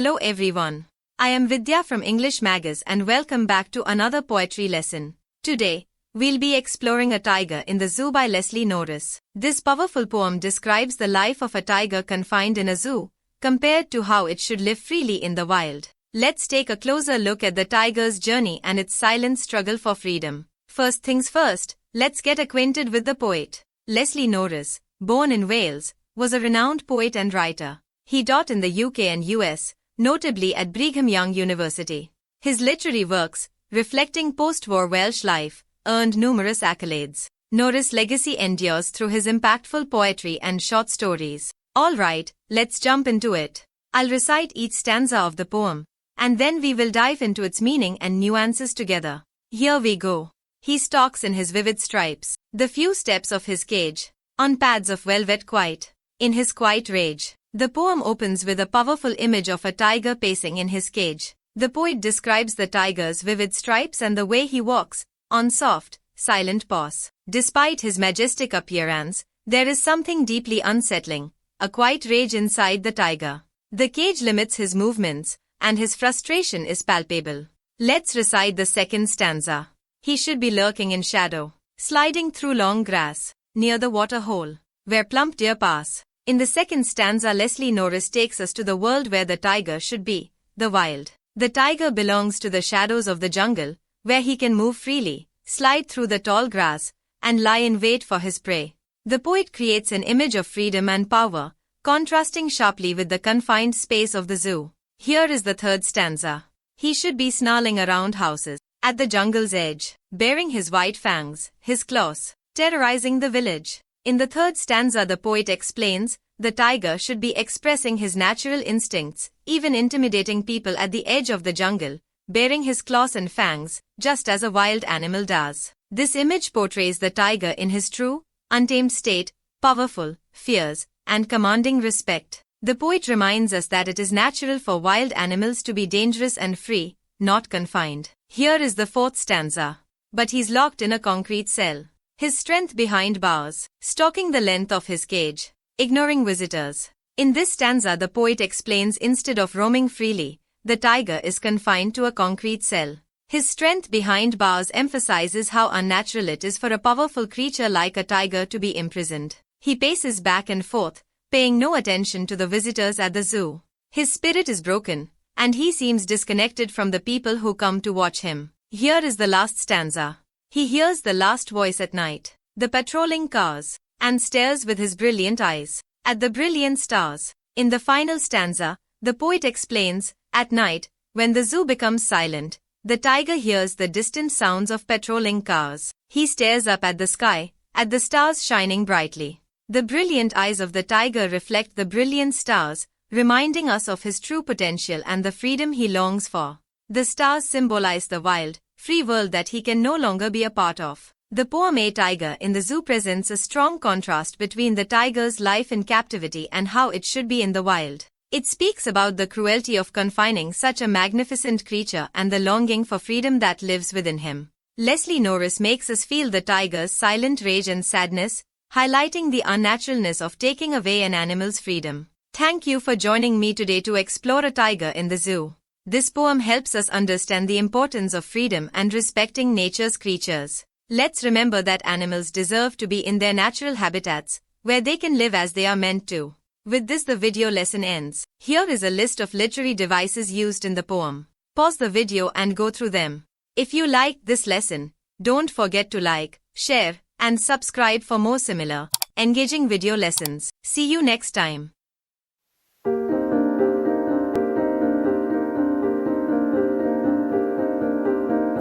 Hello everyone. I am Vidya from English Magaz and welcome back to another poetry lesson. Today, we'll be exploring A Tiger in the Zoo by Leslie Norris. This powerful poem describes the life of a tiger confined in a zoo, compared to how it should live freely in the wild. Let's take a closer look at the tiger's journey and its silent struggle for freedom. First things first, let's get acquainted with the poet. Leslie Norris, born in Wales, was a renowned poet and writer. He taught in the UK and US, notably at Brigham Young University. His literary works, reflecting post-war Welsh life, earned numerous accolades. Norris' legacy endures through his impactful poetry and short stories. Alright, let's jump into it. I'll recite each stanza of the poem, and then we will dive into its meaning and nuances together. Here we go. He stalks in his vivid stripes, the few steps of his cage, on pads of velvet quiet, in his quiet rage. The poem opens with a powerful image of a tiger pacing in his cage. The poet describes the tiger's vivid stripes and the way he walks, on soft, silent paws. Despite his majestic appearance, there is something deeply unsettling, a quiet rage inside the tiger. The cage limits his movements, and his frustration is palpable. Let's recite the second stanza. He should be lurking in shadow, sliding through long grass, near the water hole, where plump deer pass. In the second stanza, Leslie Norris takes us to the world where the tiger should be, the wild. The tiger belongs to the shadows of the jungle, where he can move freely, slide through the tall grass, and lie in wait for his prey. The poet creates an image of freedom and power, contrasting sharply with the confined space of the zoo. Here is the third stanza. He should be snarling around houses, at the jungle's edge, baring his white fangs, his claws, terrorizing the village. In the third stanza, the poet explains, the tiger should be expressing his natural instincts, even intimidating people at the edge of the jungle, baring his claws and fangs, just as a wild animal does. This image portrays the tiger in his true, untamed state, powerful, fierce, and commanding respect. The poet reminds us that it is natural for wild animals to be dangerous and free, not confined. Here is the fourth stanza. But he's locked in a concrete cell. His strength behind bars, stalking the length of his cage, ignoring visitors. In this stanza, the poet explains instead of roaming freely, the tiger is confined to a concrete cell. His strength behind bars emphasizes how unnatural it is for a powerful creature like a tiger to be imprisoned. He paces back and forth, paying no attention to the visitors at the zoo. His spirit is broken, and he seems disconnected from the people who come to watch him. Here is the last stanza. He hears the last voice at night, the patrolling cars, and stares with his brilliant eyes at the brilliant stars. In the final stanza, the poet explains, at night, when the zoo becomes silent, the tiger hears the distant sounds of patrolling cars. He stares up at the sky, at the stars shining brightly. The brilliant eyes of the tiger reflect the brilliant stars, reminding us of his true potential and the freedom he longs for. The stars symbolize the wild, free world that he can no longer be a part of. The poem A Tiger in the Zoo presents a strong contrast between the tiger's life in captivity and how it should be in the wild. It speaks about the cruelty of confining such a magnificent creature and the longing for freedom that lives within him. Leslie Norris makes us feel the tiger's silent rage and sadness, highlighting the unnaturalness of taking away an animal's freedom. Thank you for joining me today to explore A Tiger in the Zoo. This poem helps us understand the importance of freedom and respecting nature's creatures. Let's remember that animals deserve to be in their natural habitats, where they can live as they are meant to. With this, the video lesson ends. Here is a list of literary devices used in the poem. Pause the video and go through them. If you liked this lesson, don't forget to like, share, and subscribe for more similar, engaging video lessons. See you next time.